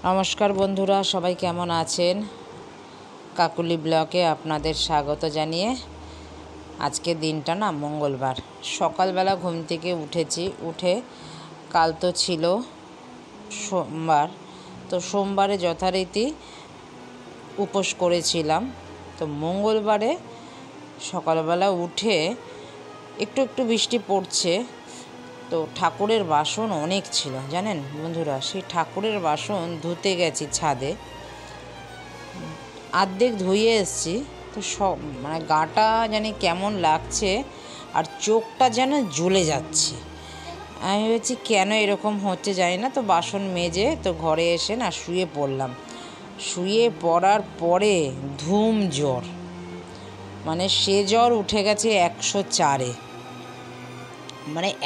নমস্কার বন্ধুরা, সবাই কেমন আছেন? কাকুলি ব্লকে আপনাদের স্বাগত জানিয়ে আজকে দিনটা না মঙ্গলবার, সকালবেলা ঘুম থেকে উঠে কাল তো ছিল সোমবার, তো সোমবারে যথারীতি উপোস করেছিলাম। তো মঙ্গলবারে সকালবেলা উঠে একটু একটু বৃষ্টি পড়ছে, তো ঠাকুরের বাসন অনেক ছিল জানেন বন্ধুরা। সেই ঠাকুরের বাসন ধুতে গেছি ছাদে, অর্ধেক ধুয়ে এসেছি, তো সব গাটা জানি কেমন লাগছে আর চোখটা যেন জ্বলে যাচ্ছে। আমি ভেবেছি কেন এরকম হচ্ছে জানি না। তো বাসন মেজে তো ঘরে এসে না শুয়ে পড়লাম। শুয়ে পড়ার পরে ধুম জ্বর, সে জ্বর উঠে গেছে 104-এ।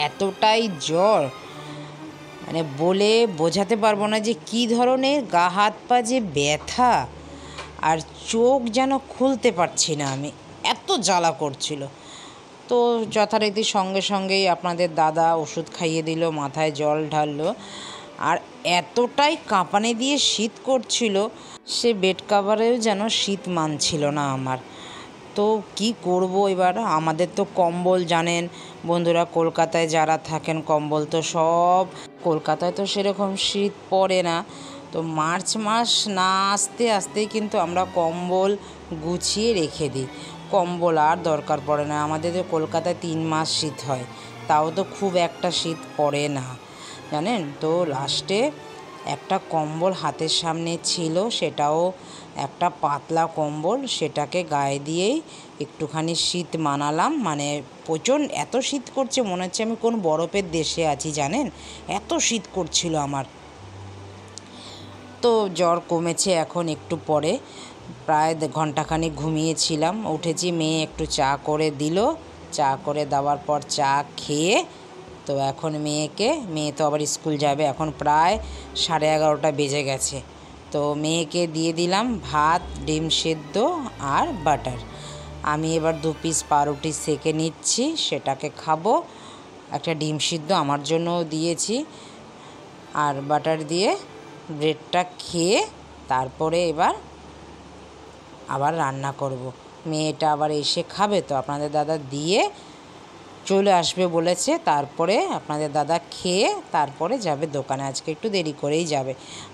এতটাই জ্বর বলে বোঝাতে পারবো না যে কী ধরনের। গা হাত পা যে ব্যথা আর চোখ যেন খুলতে পারছি না আমি, এত জ্বালা করছিল। তো যথারীতি সঙ্গেই আপনাদের দাদা ওষুধ খাইয়ে দিল, মাথায় জল ঢাললো, আর এতটাই কাঁপানি দিয়ে শীত করছিল, সে বেড কাভারেও যেন শীত মানছিল না আমার। তো কি করব এবার? আমাদের তো কম্বল জানেন বন্ধুরা, কলকাতায় যারা থাকেন কম্বল তো সব, কলকাতায় তো সেরকম শীত পড়ে না। তো মার্চ মাস না আসতেই কিন্তু আমরা কম্বল গুছিয়ে রেখে দিই, কম্বল আর দরকার পড়ে না। আমাদের তো কলকাতায় 3 মাস শীত হয়, তাও তো খুব একটা শীত পড়ে না জানেন। তো লাস্টে একটা কম্বল হাতের সামনে ছিল, সেটাও একটা পাতলা কম্বল, সেটাকে গায়ে দিয়েই একটুখানি শীত মানালাম। প্রচণ্ড এত শীত করছে, মনে হচ্ছে আমি কোন বরফের দেশে আছি জানেন, এত শীত করছিল আমার। তো জ্বর কমেছে এখন একটু পরে, প্রায় ঘন্টাখানিক ঘুমিয়েছিলাম, উঠেছি, মেয়ে একটু চা করে দিল, চা করে দেওয়ার পর চা খেয়ে তো এখন মেয়ে তো আবার স্কুল যাবে, এখন প্রায় 11:30 বেজে গেছে। তো মেয়েকে দিয়ে দিলাম ভাত, ডিম সেদ্ধ আর বাটার। আমি এবার 2 পিস পাউরুটি সেকে নিচ্ছি, সেটাকে খাবো। একটা ডিম সিদ্ধ আমার জন্যও দিয়েছি, আর বাটার দিয়ে ব্রেডটা খেয়ে তারপরে আবার রান্না করব। মেয়েটা আবার এসে খাবে, তো আপনাদের দাদা দিয়ে চলে আসবে বলেছে, তারপরে আপনাদের দাদা খেয়ে তারপরে যাবে দোকানে। আজকে একটু দেরি করেই যাবে,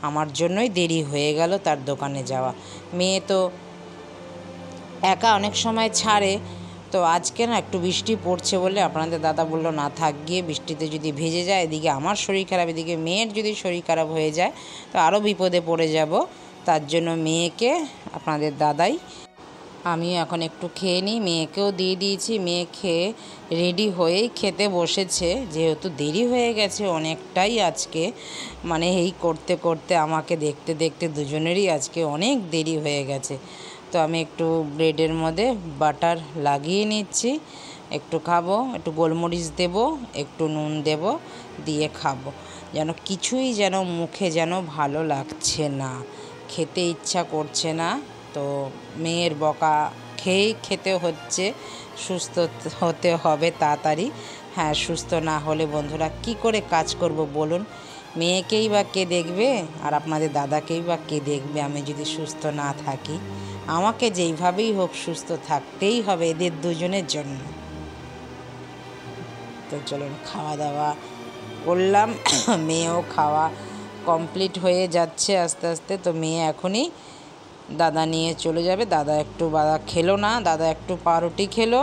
আমার জন্যই দেরি হয়ে গেল তার দোকানে যাওয়া। মেয়ে তো একা অনেক সময় ছাড়ে, তো আজকে না একটু বৃষ্টি পড়ছে বলে আপনাদের দাদা বললো না থাক গিয়ে, বৃষ্টিতে যদি ভিজে যায়, এদিকে আমার শরীর খারাপ, এদিকে মেয়ের যদি শরীর খারাপ হয়ে যায় তো আরও বিপদে পড়ে যাব। তার জন্য মেয়েকে আপনাদের দাদাই, আমিও এখন একটু খেয়ে নিই, মেয়েকেও দিয়ে দিয়েছি। মেয়ে খেয়ে রেডি হয়েই খেতে বসেছে, যেহেতু দেরি হয়ে গেছে অনেকটাই আজকে, এই করতে করতে আমাকে দেখতে দেখতে দুজনেরই আজকে অনেক দেরি হয়ে গেছে। তো আমি একটু ব্রেডের মধ্যে বাটার লাগিয়ে নিচ্ছি, একটু খাবো, একটু গোলমরিচ দেব, একটু নুন দেব, দিয়ে খাবো। কিছুই মুখে ভালো লাগছে না, খেতে ইচ্ছা করছে না। তো মেয়ের বকা খেয়েই খেতে হচ্ছে, সুস্থ হতে হবে তাড়াতাড়ি। হ্যাঁ, সুস্থ না হলে বন্ধুরা কি করে কাজ করব বলুন? মেয়েকেই বা কে দেখবে, আর আপনাদের দাদাকেই বা কে দেখবে আমি যদি সুস্থ না থাকি? আমাকে যেইভাবেই হোক সুস্থ থাকতেই হবে এদের দুজনের জন্য। তো চলুন খাওয়া দাওয়া করলাম, মেয়েও খাওয়া কমপ্লিট হয়ে যাচ্ছে আস্তে আস্তে। তো মেয়ে এখনই দাদা নিয়ে চলে যাবে। দাদা খেলো না, দাদা একটু পাউরুটি খেলো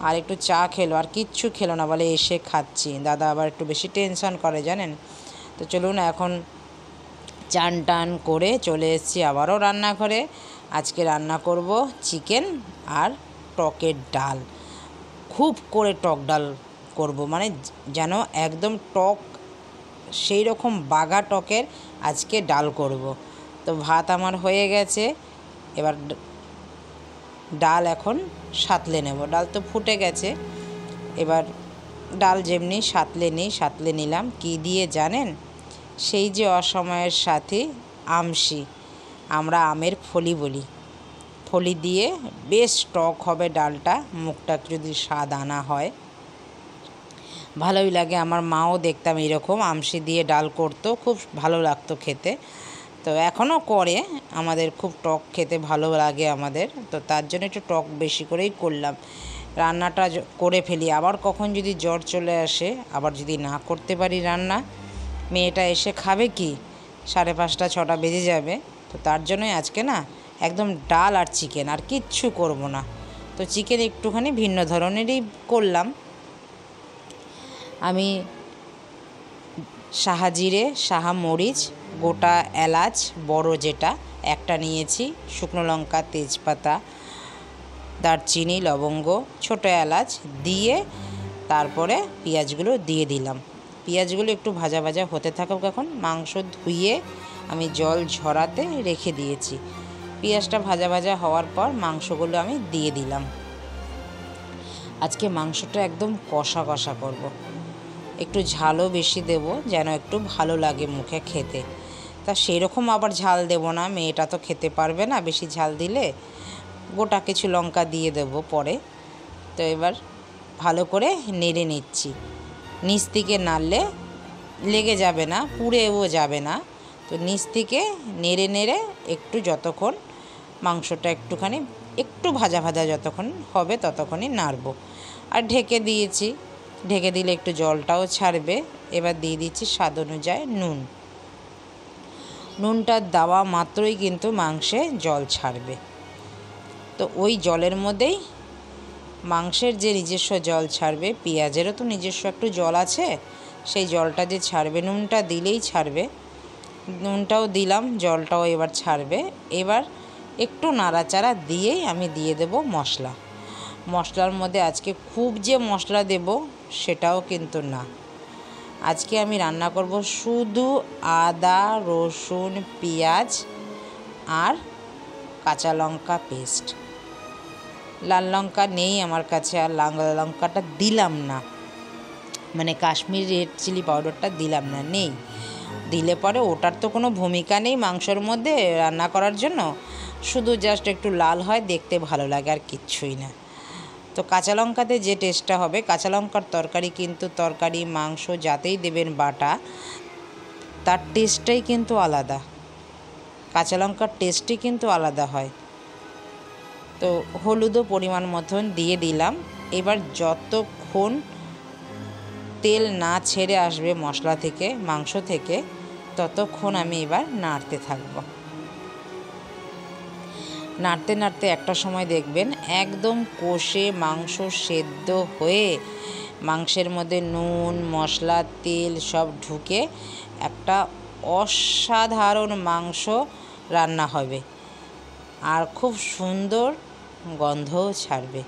আর একটু চা খেলো, আর কিচ্ছু খেলো না, বলে এসে খাচ্ছি। দাদা আবার একটু বেশি টেনশন করে জানেন। তো চলুন এখন চান টান করে চলে এসেছি আবারও রান্নাঘরে। আজকে রান্না করব চিকেন আর টকের ডাল, খুব করে টক ডাল করব, যেন একদম টক, সেই রকম বাঘা টকের আজকে ডাল করব। তো ভাত আমার হয়ে গেছে, এবার ডাল এখন সাঁতলে নেব। ডাল তো ফুটে গেছে, এবার ডাল যেমনি সাঁতলে নিলাম। কি দিয়ে জানেন? সেই যে অসময়ের সাথী আমশি, আমরা আমের ফলি বলি, ফলি দিয়ে বেশ টক হবে ডালটা, মুখটা যদি স্বাদ আনা হয় ভালোই লাগে। আমার মাও দেখতাম এরকম আমশি দিয়ে ডাল করতো, খুব ভালো লাগতো খেতে। তো এখনও করে, আমাদের খুব টক খেতে ভালো লাগে আমাদের, তো তার জন্য একটু টক বেশি করেই করলাম। রান্নাটা করে ফেলি, আবার কখন যদি জ্বর চলে আসে, আবার যদি না করতে পারি রান্না, মেয়েটা এসে খাবে কি, 5:30 6টা বেজে যাবে। তো তার জন্যই আজকে না একদম ডাল আর চিকেন, আর কিচ্ছু করব না। তো চিকেন একটুখানি ভিন্ন ধরনেরই করলাম। আমি সাহা জিরে, সাহা মরিচ, গোটা এলাচ বড় যেটা একটা নিয়েছি, শুকনো লঙ্কা, তেজপাতা, দারচিনি, লবঙ্গ, ছোটো এলাচ দিয়ে তারপরে পেঁয়াজগুলো দিয়ে দিলাম। পেঁয়াজগুলো একটু ভাজা ভাজা হতে থাকুক। এখন মাংস ধুয়ে আমি জল ঝরাতে রেখে দিয়েছি। পেঁয়াজটা ভাজা ভাজা হওয়ার পর মাংসগুলো আমি দিয়ে দিলাম। আজকে মাংসটা একদম কষা কষা করব। একটু ঝালও বেশি দেব, যেন একটু ভালো লাগে মুখে খেতে। তা সেরকম আবার ঝাল দেব না, মেয়েটা তো খেতে পারবে না বেশি ঝাল দিলে। গোটা কিছু লঙ্কা দিয়ে দেব পরে। তো এবার ভালো করে নেড়ে নিচ্ছি। নিচ থেকে নাড়লে লেগে যাবে না, পুড়েও যাবে না। তো নিচ থেকে নেড়ে নেড়ে একটু যতক্ষণ মাংসটা একটুখানি একটু ভাজা ভাজা যতক্ষণ হবে ততক্ষণই নাড়ব। আর ঢেকে দিয়েছি, ঢেকে দিলে একটু জলটাও ছাড়বে। এবার দিয়ে দিচ্ছি স্বাদ অনুযায়ী নুন। নুনটা দেওয়া মাত্রই কিন্তু মাংসে জল ছাড়বে। তো ওই জলের মধ্যেই মাংসের যে নিজস্ব জল ছাড়বে, পেঁয়াজেরও তো নিজস্ব একটু জল আছে, সেই জলটা যে ছাড়বে, নুনটা দিলেই ছাড়বে। নুনটাও দিলাম, জলটাও এবার ছাড়বে। এবার একটু নাড়াচাড়া দিয়েই আমি দিয়ে দেব মশলা। মশলার মধ্যে আজকে খুব যে মশলা দেব সেটাও কিন্তু না। আজকে আমি রান্না করব শুধু আদা, রসুন, পেঁয়াজ আর কাঁচা লঙ্কা পেস্ট। লাল লঙ্কা নেই আমার কাছে, আর লাল লঙ্কাটা দিলাম না, মানে কাশ্মীরি রেড চিলি পাউডারটা দিলাম না, নেই। দিলে পরে ওটার তো কোনো ভূমিকা নেই মাংসর মধ্যে রান্না করার জন্য, শুধু জাস্ট একটু লাল হয়, দেখতে ভালো লাগে, আর কিচ্ছুই না। তো কাঁচা লঙ্কাতে যে টেস্টটা হবে, কাঁচা লঙ্কার তরকারি কিন্তু তরকারি মাংস যাতেই দেবেন বাটা, তার টেস্টটাই কিন্তু আলাদা। কাঁচা লঙ্কার টেস্টই কিন্তু আলাদা হয়। তো হলুদও পরিমাণ মতন দিয়ে দিলাম। এবার যতক্ষণ তেল না ছেড়ে আসবে মশলা থেকে, মাংস থেকে, ততক্ষণ আমি এবার নাড়তে থাকব। নাড়তে নাড়তে একটা সময় দেখবেন একদম কষে মাংস সেদ্ধ হয়ে মাংসের মধ্যে নুন, মশলা, তেল সব ঢুকে একটা অসাধারণ মাংস রান্না হবে, আর খুব সুন্দর গন্ধও ছাড়বে।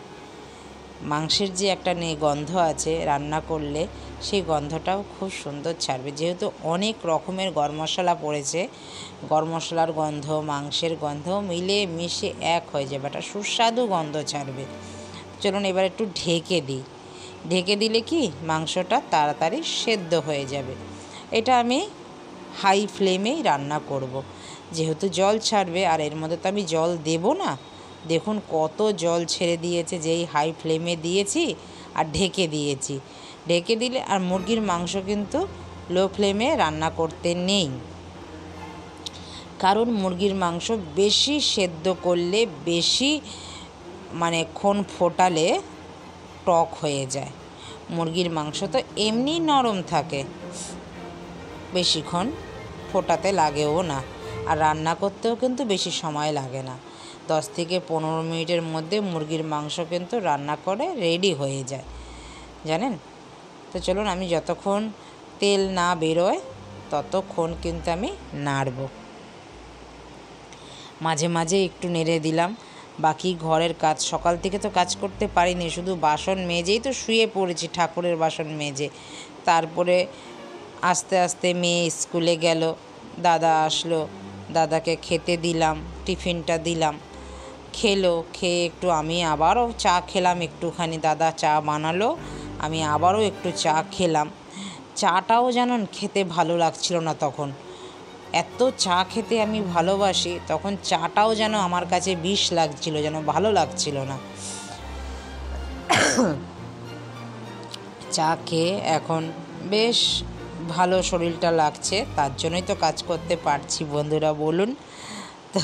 মাংসের যে একটা গন্ধ আছে রান্না করলে, সেই গন্ধটাও খুব সুন্দর ছাড়বে। যেহেতু অনেক রকমের গরম মশলা পড়েছে, গরম মশলার গন্ধ মাংসের গন্ধ মিলে মিশে এক হয়ে যাবে, একটা সুস্বাদু গন্ধ ছাড়বে। চলুন এবার একটু ঢেকে দিই। ঢেকে দিলে কি মাংসটা তাড়াতাড়ি সেদ্ধ হয়ে যাবে। এটা আমি হাই ফ্লেমেই রান্না করব। যেহেতু জল ছাড়বে, আর এর মধ্যে তো আমি জল দেব না। দেখুন কত জল ছেড়ে দিয়েছে, যেই হাই ফ্লেমে দিয়েছি আর ঢেকে দিয়েছি। ঢেকে দিলে, আর মুরগির মাংস কিন্তু লো ফ্লেমে রান্না করতে নেই, কারণ মুরগির মাংস বেশি সেদ্ধ করলে, বেশি মানে ক্ষণ ফোটালে টক হয়ে যায়। মুরগির মাংস তো এমনি নরম থাকে, বেশিক্ষণ ফোটাতে লাগেও না, আর রান্না করতেও কিন্তু বেশি সময় লাগে না। 10 থেকে 15 মিনিটের মধ্যে মুরগির মাংস কিন্তু রান্না করে রেডি হয়ে যায়, জানেন। তো চলুন, আমি যতক্ষণ তেল না বেরোয় ততক্ষণ কিন্তু আমি নাড়ব। মাঝে মাঝে একটু নেড়ে দিলাম। বাকি ঘরের কাজ, সকাল থেকে তো কাজ করতে পারিনি, শুধু বাসন মেজেই তো শুয়ে পড়েছি, ঠাকুরের বাসন মেজে। তারপরে আস্তে আস্তে মেয়ে স্কুলে গেল, দাদা আসলো, দাদাকে খেতে দিলাম, টিফিনটা দিলাম, খেলো। খেয়ে একটু আমি আবারও চা খেলাম একটুখানি, দাদা চা বানালো, আমি আবারও একটু চা খেলাম। চাটাও যেন খেতে ভালো লাগছিল না তখন, এত চা খেতে আমি ভালোবাসি, তখন চাটাও যেন আমার কাছে বিষ লাগছিল, যেন ভালো লাগছিল না। চা খেয়ে এখন বেশ ভালো শরীরটা লাগছে, তার জন্যই তো কাজ করতে পারছি বন্ধুরা বলুন। তো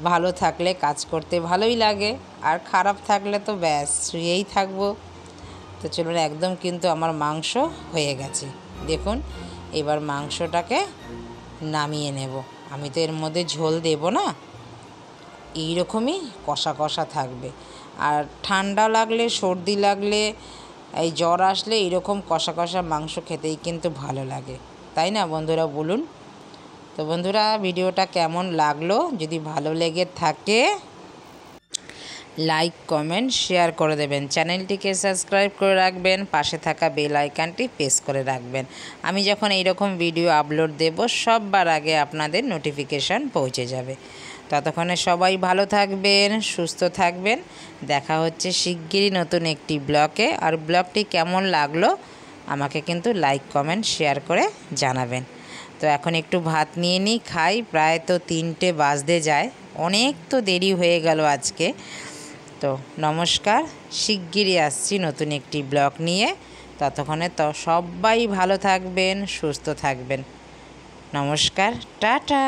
ভালো থাকলে কাজ করতে ভালোই লাগে, আর খারাপ থাকলে তো ব্যাস শুয়েই থাকবো। তো চলুন, একদম কিন্তু আমার মাংস হয়ে গেছে দেখুন। এবার মাংসটাকে নামিয়ে নেব। আমি তো এর মধ্যে ঝোল দেব না, এইরকমই কষা কষা থাকবে। আর ঠান্ডা লাগলে, সর্দি লাগলে, এই জ্বর আসলে এইরকম কষা কষা মাংস খেতেই কিন্তু ভালো লাগে, তাই না বন্ধুরা বলুন। তো বন্ধুরা, ভিডিওটা কেমন লাগলো? যদি ভালো লেগে থাকে লাইক, কমেন্ট, শেয়ার করে দেবেন। চ্যানেলটিকে সাবস্ক্রাইব করে রাখবেন, পাশে থাকা বেল আইকনটি প্রেস করে রাখবেন। আমি যখন এইরকম ভিডিও আপলোড দেব সবার আগে আপনাদের নোটিফিকেশান পৌঁছে যাবে। ততক্ষণে সবাই ভালো থাকবেন, সুস্থ থাকবেন। দেখা হচ্ছে শিগগিরই নতুন একটি ব্লগে। আর ব্লগটি কেমন লাগলো আমাকে কিন্তু লাইক, কমেন্ট, শেয়ার করে জানাবেন। তো এখন একটু ভাত নিয়ে নিই, খাই। প্রায় তো 3টে বাজতে যায়, অনেক তো দেরি হয়ে গেল আজকে। তো নমস্কার, শিগগিরই আসছি নতুন একটি ব্লগ নিয়ে। ততক্ষণে তো সবাই ভালো থাকবেন, সুস্থ থাকবেন। নমস্কার, টাটা।